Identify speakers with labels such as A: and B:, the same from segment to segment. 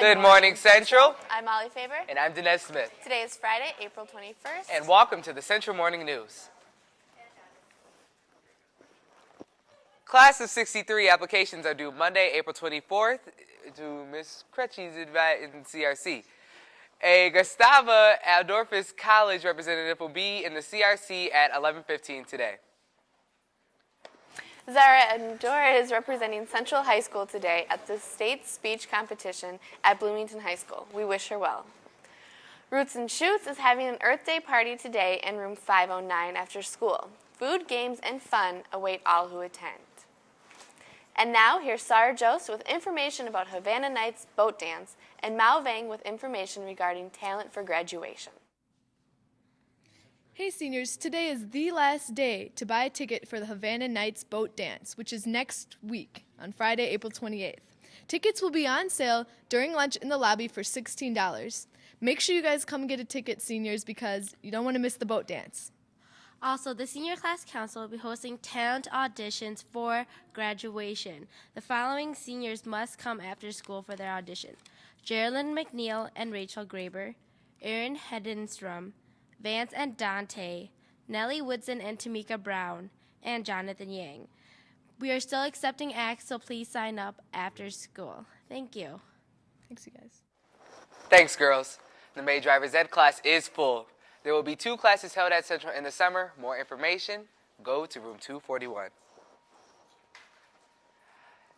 A: Good morning, Central.
B: I'm Molly Faber.
A: And I'm Dinesh Smith.
B: Today is Friday, April 21st.
A: And welcome to the Central Morning News. Class of 63 applications are due Monday, April 24th to Ms. Kretschy's in CRC. A Gustava Adolphus College representative will be in the CRC at 11:15 today.
B: Zara Andor is representing Central High School today at the state speech competition at Bloomington High School. We wish her well. Roots and Shoots is having an Earth Day party today in room 509 after school. Food, games, and fun await all who attend. And now, here's Sarah Jost with information about Havana Nights boat dance and Mao Vang with information regarding talent for graduation.
C: Hey seniors, today is the last day to buy a ticket for the Havana Nights boat dance, which is next week on Friday, April 28th. Tickets will be on sale during lunch in the lobby for $16. Make sure you guys come get a ticket, seniors, because you don't want to miss the boat dance.
D: Also, the Senior Class Council will be hosting talent auditions for graduation. The following seniors must come after school for their audition: Geraldine McNeil and Rachel Graber, Erin Hedenstrom, Vance and Dante, Nellie Woodson and Tamika Brown, and Jonathan Yang. We are still accepting acts, so please sign up after school. Thank you.
C: Thanks, you guys.
A: Thanks, girls. The May Driver's Ed class is full. There will be 2 classes held at Central in the summer. More information, go to room 241.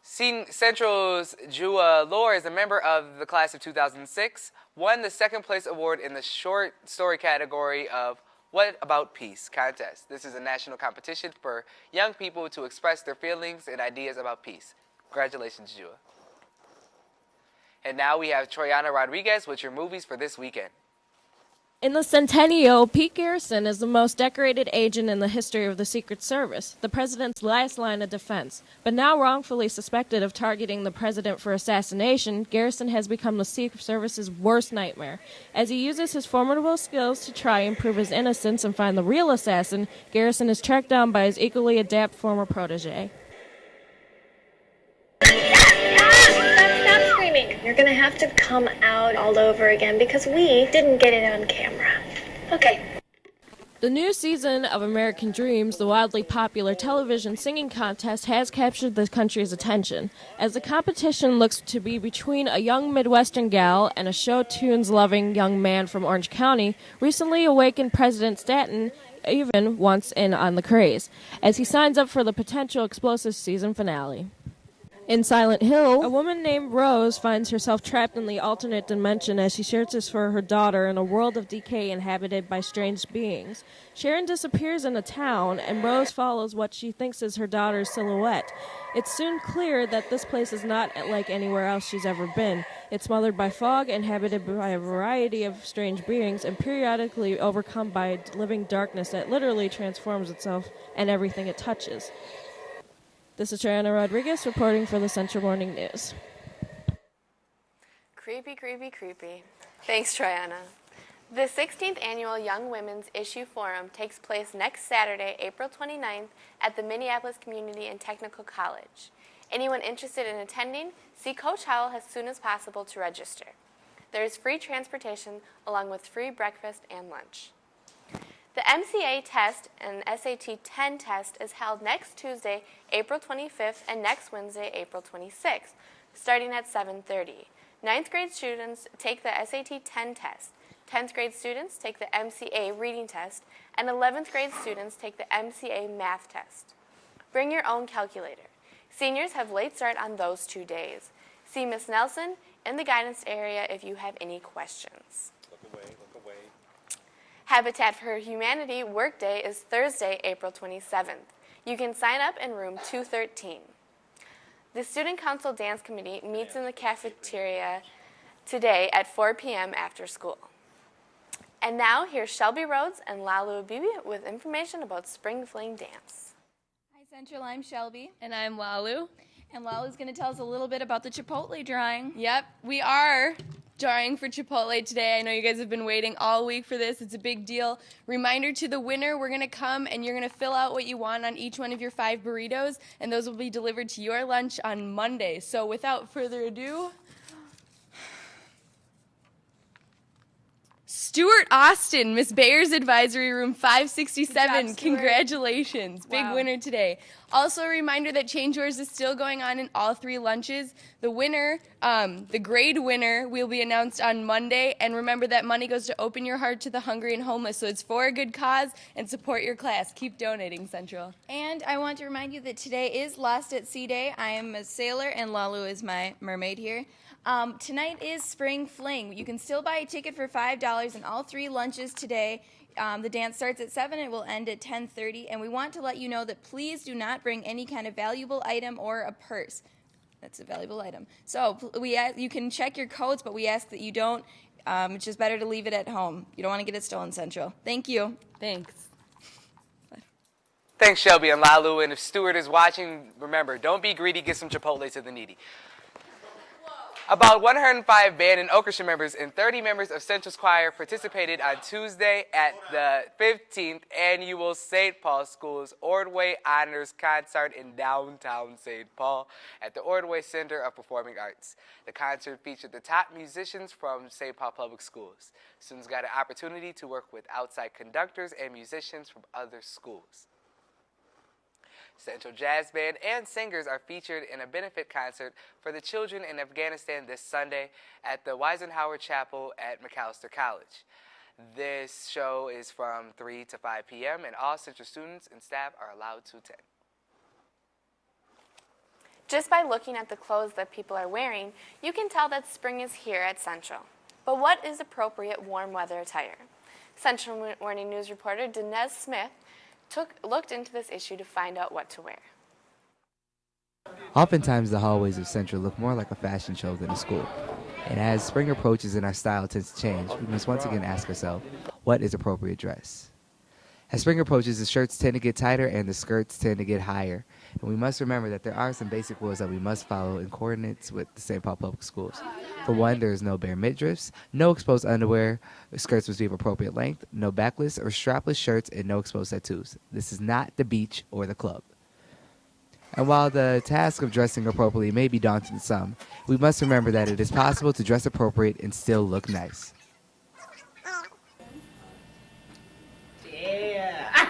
A: Central's Jua Lore is a member of the class of 2006, won the 2nd place award in the short story category of What About Peace contest. This is a national competition for young people to express their feelings and ideas about peace. Congratulations, Jua. And now we have Troyana Rodriguez with your movies for this weekend.
E: In the Centennial, Pete Garrison is the most decorated agent in the history of the Secret Service, the president's last line of defense. But now wrongfully suspected of targeting the president for assassination, Garrison has become the Secret Service's worst nightmare. As he uses his formidable skills to try and prove his innocence and find the real assassin, Garrison is tracked down by his equally adept former protege.
F: You're going to have to come out all over again because we didn't get it on camera. Okay.
E: The new season of American Dreams, the wildly popular television singing contest, has captured the country's attention. As the competition looks to be between a young Midwestern gal and a show tunes-loving young man from Orange County, recently awakened President Stanton even once in on the craze, as he signs up for the potential explosive season finale. In Silent Hill, a woman named Rose finds herself trapped in the alternate dimension as she searches for her daughter in a world of decay inhabited by strange beings. Sharon disappears in a town, and Rose follows what she thinks is her daughter's silhouette. It's soon clear that this place is not like anywhere else she's ever been. It's smothered by fog, inhabited by a variety of strange beings, and periodically overcome by living darkness that literally transforms itself and everything it touches. This is Triana Rodriguez reporting for the Central Morning News.
B: Creepy, creepy, creepy. Thanks, Triana. The 16th Annual Young Women's Issue Forum takes place next Saturday, April 29th, at the Minneapolis Community and Technical College. Anyone interested in attending, see Coach Howell as soon as possible to register. There is free transportation along with free breakfast and lunch. The MCA test and SAT 10 test is held next Tuesday, April 25th, and next Wednesday, April 26th, starting at 7:30. 9th grade students take the SAT 10 test, 10th grade students take the MCA reading test, and 11th grade students take the MCA math test. Bring your own calculator. Seniors have late start on those 2 days. See Ms. Nelson in the guidance area if you have any questions.
A: Look away.
B: Habitat for Humanity Workday is Thursday, April 27th. You can sign up in room 213. The Student Council Dance Committee meets in the cafeteria today at 4 p.m. after school. And now, here's Shelby Rhodes and Lalu Bibi with information about Spring Fling Dance.
G: Hi Central, I'm Shelby.
H: And I'm Lalu.
G: And Lalu's going to tell us a little bit about the Chipotle drawing.
H: Yep, we are drawing for Chipotle today. I know you guys have been waiting all week for this. It's a big deal. Reminder to the winner, we're going to come and you're going to fill out what you want on each one of your 5 burritos, and those will be delivered to your lunch on Monday. So without further ado, Stuart Austin, Miss Bayer's Advisory Room 567.
G: Stuart.
H: Congratulations. Big
G: Wow.
H: winner today. Also a reminder that Change Yours is still going on in all 3 lunches. The winner, the grade winner, will be announced on Monday. And remember that money goes to Open Your Heart to the Hungry and Homeless. So it's for a good cause and support your class. Keep donating, Central.
G: And I want to remind you that today is Lost at Sea Day. I am a sailor, and Lalu is my mermaid here. Tonight is Spring Fling. You can still buy a ticket for $5 in all 3 lunches today. The dance starts at 7 and it will end at 10:30. And we want to let you know that please do not bring any kind of valuable item or a purse. That's a valuable item. So you can check your codes, but we ask that you don't. It's just better to leave it at home. You don't want to get it stolen, Central. Thank you.
H: Thanks.
A: Thanks, Shelby and Lalu. And if Stuart is watching, remember, don't be greedy, give some Chipotle to the needy. About 105 band and orchestra members and 30 members of Central's choir participated on Tuesday at the 15th Annual St. Paul School's Ordway Honors Concert in downtown St. Paul at the Ordway Center of Performing Arts. The concert featured the top musicians from St. Paul Public Schools. Students got an opportunity to work with outside conductors and musicians from other schools. Central Jazz Band and singers are featured in a benefit concert for the children in Afghanistan this Sunday at the Weisenhower Chapel at McAllister College. This show is from 3 to 5 p.m. and all Central students and staff are allowed to attend.
B: Just by looking at the clothes that people are wearing, you can tell that spring is here at Central. But what is appropriate warm weather attire? Central Morning News reporter Dinez Smith looked into this issue to find out what to wear.
I: Oftentimes, the hallways of Central look more like a fashion show than a school. And as spring approaches and our style tends to change, we must once again ask ourselves, what is appropriate dress? As spring approaches, the shirts tend to get tighter and the skirts tend to get higher. And we must remember that there are some basic rules that we must follow in coordinates with the St. Paul Public Schools. For one, there is no bare midriffs, no exposed underwear, skirts must be of appropriate length, no backless or strapless shirts, and no exposed tattoos. This is not the beach or the club. And while the task of dressing appropriately may be daunting to some, we must remember that it is possible to dress appropriate and still look nice.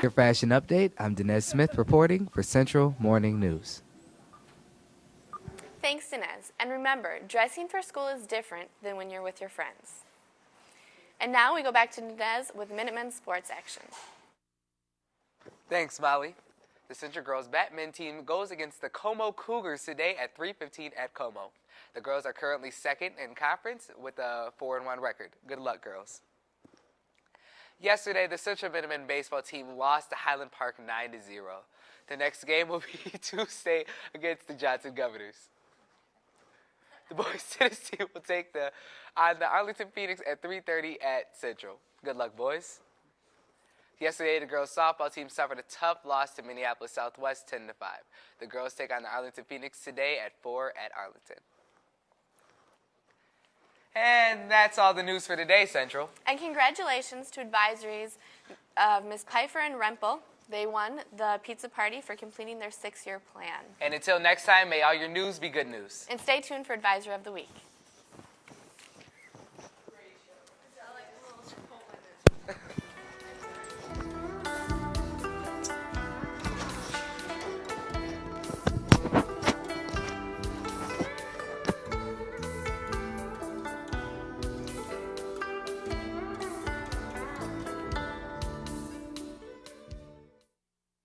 I: Your fashion update, I'm Dinez Smith reporting for Central Morning News.
B: Thanks, Dinez. And remember, dressing for school is different than when you're with your friends. And now we go back to Dinez with Minutemen Sports Action.
A: Thanks, Molly. The Central Girls Badminton team goes against the Como Cougars today at 3:15 at Como. The girls are currently second in conference with a 4-1 record. Good luck, girls. Yesterday, the Central Minutemen baseball team lost to Highland Park 9-0. The next game will be Tuesday against the Johnson Governors. The boys tennis team will take on the Arlington Phoenix at 3:30 at Central. Good luck, boys. Yesterday, the girls softball team suffered a tough loss to Minneapolis Southwest 10-5. The girls take on the Arlington Phoenix today at 4 at Arlington. And that's all the news for today, Central.
B: And congratulations to advisories of Ms. Pfeiffer and Rempel. They won the pizza party for completing their 6-year plan.
A: And until next time, may all your news be good news.
B: And stay tuned for Advisor of the Week.